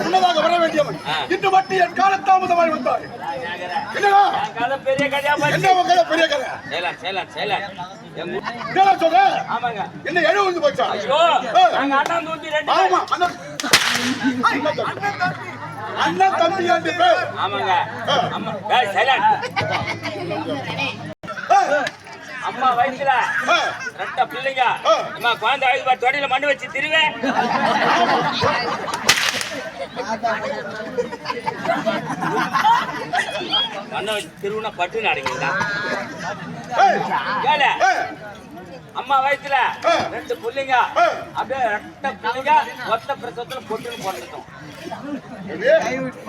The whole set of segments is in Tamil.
முன்னதாக வர வேண்டியவன் இன்று மட்டும் என் காலத்தாமதமாய் வந்தார். பெரிய கதை சொல்ற என்ன எழுந்து போச்சா? அண்ணன் தம்பி என்று பேர். அம்மா வயசுல ரெட்ட பிள்ளைங்க அம்மா குழந்தை வயசு தொடையில மண்ணு வச்சு திருவேன். மண்ணை வச்சு திருவுனா பட்டு அடங்கிங்களா? அம்மா வயசுல ரெண்டு பிள்ளைங்க அப்படியே ரெட்ட பிள்ளைங்க ஒத்த பிரசவத்துல பொட்டுன்னு பிறந்துட்டோம்.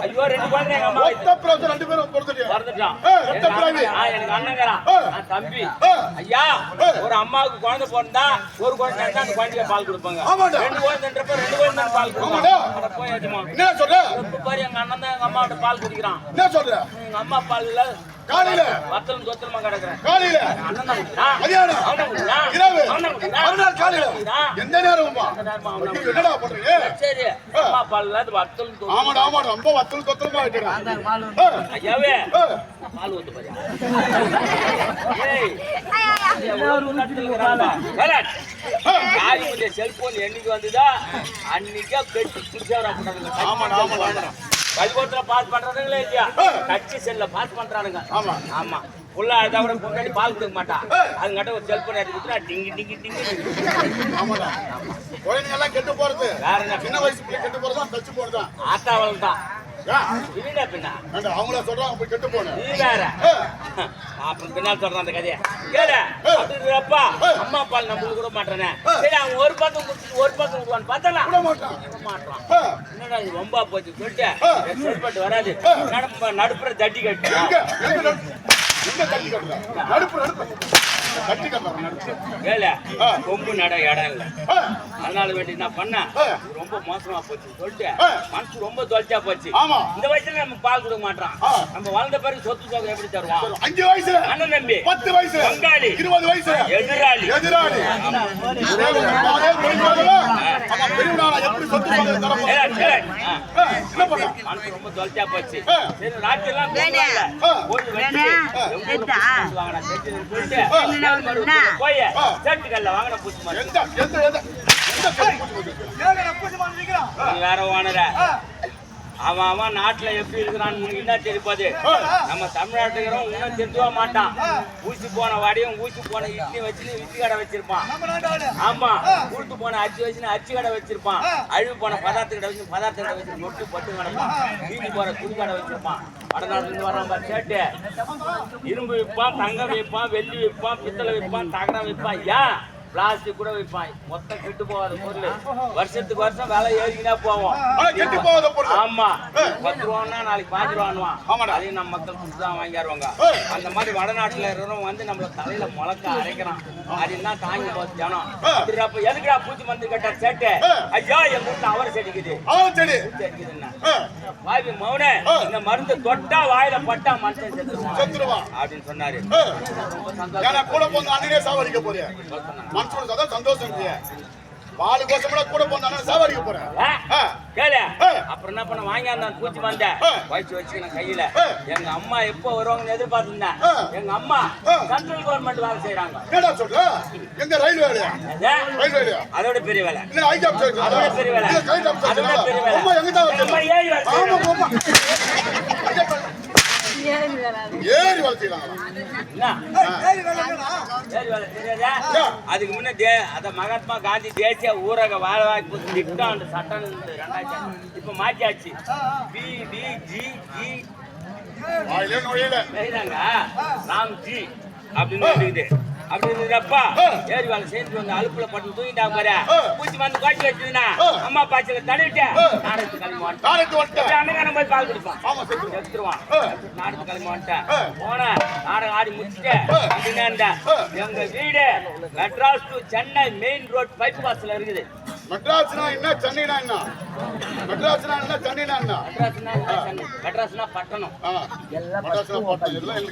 ஐயோ ரெண்டு குழந்தைங்க அம்மா ரெண்டு பேரும் பிறந்துட்டான். எனக்கு அண்ணங்கிறான் தம்பி ஐயா ஒரு அம்மாவுக்கு குழந்தை பிறந்தா ஒரு குழந்தை அந்த குழந்தைய பால் கொடுப்பாங்க. ரெண்டு குழந்தைன்றப்ப ரெண்டு குழந்தை பால் கொடுப்பாங்க. போயாச்சுமா பாரு எங்க அண்ணன் தான் எங்க அம்மாவோட பால் குடிக்கிறான். என்ன சொல்ற? எங்க அம்மா பால் இல்ல காலையில வத்தலும் தொத்தலுமா கிடக்குறேன். காலையில மதியானம் இரவு மறுநாள் காலையில எந்த நேரமுமா என்னடா பண்றீங்க? சரி அம்மா பால்ல வத்தலும் ஆமாடா ஆமாடா ரொம்ப வத்தலும் தொத்தலுமா ஆயிட்டேன். ஐயாவே பால் ஊத்து பாரு. ஏய் செல்போன் என்னைக்கு வந்ததா அன்னைக்கே கட்டி குடிச்சவரா போட்டாங்க. ஆமாடா ஆமாடா பள்ளிக்கூடத்துல பாஸ் பண்றானுங்களே இல்லையா? கட்சி செல்ல பாஸ் பண்றானுங்க. ஆமா ஆமா புள்ள அழுதா கூட முன்னாடி பால் கொடுக்க மாட்டான். அதுங்கிட்ட ஒரு செல்போன் எடுத்து கொடுத்தா டிங்கி டிங்கி டிங்கி. ஆமாடா குழந்தைங்க எல்லாம் கெட்டு போறது வேற என்ன? சின்ன வயசு பிள்ளை கெட்டு போறதா தச்சு போறதா? ஆத்தாவல் தான் இல்ல பின்னா அவங்கள சொல்றாங்க போய் கெட்டு போன நீ வேற அப்புறம் பின்னால் சொல்றான் அந்த கதையை கேளு. அப்படின்றப்பா அம்மா பால் நம்மளுக்கு கூட மாட்டேனே. சரி அவன் ஒரு பக்கம் குடிச்சிட்டு ஒரு பக்கம் விடுவான்னு பார்த்தலாம் மாட்டான். என்னடா இது ரொம்ப போச்சு சொல்லிட்டு செயல்பட்டு வராது. நடுப்புற தட்டி கட்டு வேலை கொம்பு நட இடம் இல்லை. அதனால வேண்டி என்ன பண்ண ரொம்ப மோசமா போச்சு சொல்லிட்டு மனசு ரொம்ப தொலைச்சா போச்சு. இந்த வயசுல நம்ம பால் கொடுக்க மாட்டோம். நம்ம வளர்ந்த பிறகு சொத்து தொகை எப்படி தருவோம்? 5 வயசுல அண்ணன் தம்பி 10 வயசு பங்காளி 20 வயசு எதிராளி மனசு ரொம்ப தொலைச்சா போச்சு. சரி ராத்திரி எல்லாம் போய் சேட்டுக்கல்ல வாங்கின பூச்சி வேற வானர அவன் நாட்டுல எப்படி இருக்கிறான்னு என்ன தெரியாது. நம்ம தமிழ்நாட்டுல இன்னும் தெரிஞ்சுவ மாட்டான். ஊசி போன வடையும் ஊசி போன இட்லி வச்சு இட்லி கடை வச்சிருப்பான். ஆமா கூட்டு போன அச்சு வச்சு அச்சு கடை வச்சிருப்பான். அழிவு போன பதார்த்த கடை வச்சு பதார்த்த கடை வச்சு நொட்டு பட்டு கிடப்பான். வீட்டு போற துணி கடை வச்சிருப்பான். வடநாட்டுல இருந்து வர்றான் சேட்டு இரும்பு விற்பான், தங்கம் விற்பான், வெள்ளி விற்பான், பித்தளை விற்பான், தகரம் விற்பான், ஏன் பிளாஸ்டிக் கூட விற்பான். மொத்தம் கெட்டு போகாத பொருள். வருஷத்துக்கு வருஷம் விலை ஏறிக்கினா போவோம். ஆமா 10 ரூபான்னா நாளைக்கு 5 ரூபான்னுவான். அதையும் நம்ம மக்கள் கொடுத்துதான் வாங்கிடுவாங்க. அந்த மாதிரி வடநாட்டுல இருக்கிறவங்க வந்து நம்மள தலையில முளக்க அரைக்கிறான். அதுதான் தாங்கி போச்சு ஜனம். அப்ப எதுக்குடா பூச்சி மருந்து கேட்டா சேட்டு? ஐயா என் வீட்டுல அவரை செடிக்குது செடிக்குதுன்னா வாய்ப்பு மௌனே இந்த மருந்து தொட்டா வாயில பட்டா மனுஷன் செத்துருவான் அப்படின்னு சொன்னாரு. சந்தோஷம் பாலு கோசம் கூட போனா சாவடிக்க போறேன். கேளு அப்புறம் என்ன பண்ண வாங்கி அந்த பூச்சி மந்த வச்சு வச்சுக்கணும் கையில. எங்க அம்மா எப்போ வருவாங்கன்னு எதிர்பார்த்திருந்தேன். எங்க அம்மா சென்ட்ரல் கவர்மெண்ட் வேலை செய்யறாங்க. என்னடா சொல்ற? எங்க ரயில் வேலையா? ரயில் வேலையா? அதோட பெரிய வேலை. இல்ல ஐஜி ஆபீஸ் அதோட பெரிய வேலை. அதோட பெரிய வேலை. அம்மா எங்க தான் அம்மா ஏறி வேலை. ஆமா ஆமா ஏறி வேலை செய்யறாங்க. அதுக்கு முன்ன அத மகாத்மா காந்தி தேசிய ஊரக வாழ்வாய்ப்பு திட்டம் சட்டம் 2000 இப்ப மாற்றியாச்சு. ராம்ஜி அப்படின்னு இருக்குது. அப்படி இருந்தப்பா ஏறி வேலை செஞ்சு வந்து அழுப்புல பட்டு தூங்கிட்டாங்க பாரு. பூச்சி வந்து காய்ச்சி வச்சதுன்னா அம்மா பாய்ச்சல தடவிட்டு நாடகத்து கிளம்பி அண்ணன் போய் பால் குடிப்பான் எடுத்துருவான். நாடகத்து கிளம்பி வந்துட்டேன் போன நாடகம் ஆடி முடிச்சுட்டு அப்படின்னா எங்க வீடு Madras to Chennai main road பைபாஸ்ல இருக்குது. மெட்ராஸ்னா என்ன சென்னைனா என்ன? மெட்ராஸ்னா என்ன சென்னைனா என்ன? மெட்ராஸ்னா பட்டணம். மெட்ராஸ்னா பட்டணம் எல்லாம்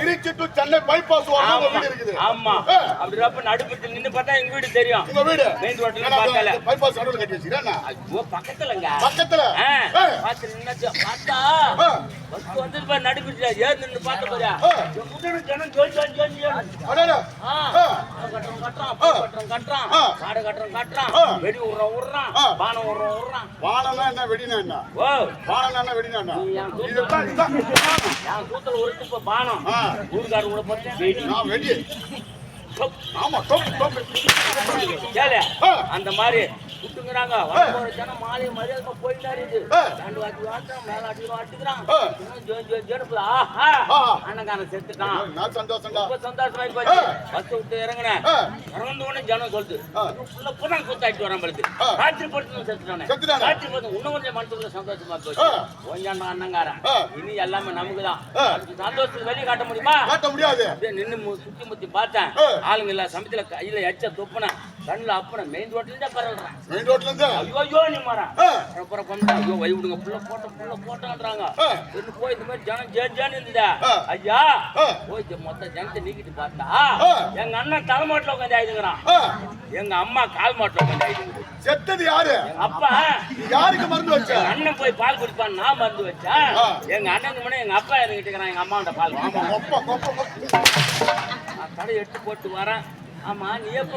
திருச்சி டு சென்னை பைபாஸ் வரணும் வீடு இருக்குது. ஆமா அப்படிறப்ப நடுப்பட்டு நின்னு பார்த்தா எங்க வீடு தெரியும். உங்க வீடு மெயின் ரோட்ல பார்த்தல பைபாஸ் நடுவுல கட்டி வச்சிருக்கேன். ஐயோ பக்கத்துலங்க பக்கத்துல பாத்து நின்னு பார்த்தா பஸ் வந்து பா நடுப்பட்டுல ஏறி நின்னு பார்த்த பாரு. முட்டன ஜனம் ஜோஜ் அடடா கட்டறான் காடு கட்டறான் வெடி உறறான் பானம் உறறான். பானம்னா என்ன வெடினா என்ன? ஓ பானம்னா என்ன வெடினா என்ன? இதுதான் நான் கூத்தல ஒருத்து பானம் ஊர்கார் கூட பத்தி வெடி நான் வெடி ஆமா டொப் டொப் கேளு அந்த மாதிரி குட்டுங்கறாங்க. வரப்போற ஜனம் மாலை மரியாதை போயிட்டாரு. இது ரெண்டு வாட்டி வாட்டம் மேல அடிக்குறான். ஜெனப்புல ஆஹா அண்ணகான செத்துட்டான். நான் சந்தோஷம்டா. ரொம்ப சந்தோஷமாயி போச்சு. பஸ் விட்டு இறங்குனேன். இறங்குன உடனே ஜனம் சொல்லுது புள்ள புண்ணா குத்தாயிட்டு வரான் படுத்து. ராத்திரி படுத்து செத்துட்டானே. ராத்திரி படுத்து இன்னும் கொஞ்சம் மனசுக்குள்ள சந்தோஷமா போச்சு. கொஞ்சம் அண்ணங்காரன் இனி எல்லாமே நமக்குதான். சந்தோஷத்தை வெளியே காட்ட முடியுமா? காட்ட முடியாது. அப்படியே நின்னு சுத்தி முத்தி பார்த்தேன். ஆளுங்க இல்ல சமயத்துல கையில எச்ச துப்புன கண்ணுல அப்பன மெயின் ரோட்ல இருந்தா பரவல்றான். மெயின் ரோட்ல இருந்தா ஐயோ நீ மாறா அப்புறம் கொண்டா ஐயோ வை விடுங்க புள்ள போட்டான்றாங்க. என்ன போய் இந்த மாதிரி ஜனம் ஜேஜான்னு இருந்ததா ஐயா போய் மொத்த ஜனத்தை நீக்கிட்டு பார்த்தா எங்க அண்ணன் தலைமாட்டில் உட்காந்து ஆயிடுங்கிறான். எங்க அம்மா கால் மாட்டில் உட்காந்து ஆயிடுங்க. செத்தது யாரு? அப்பா யாருக்கு மருந்து வச்ச? அண்ணன் போய் பால் குடிப்பான் நான் மருந்து வச்சேன். எங்க அண்ணனுக்கு முன்னே எங்க அப்பா இறங்கிட்டு இருக்கிறான். எங்க அம்மாவோட பால் கடை எடுத்து போட்டு வரேன். ஆமா நீ எப்ப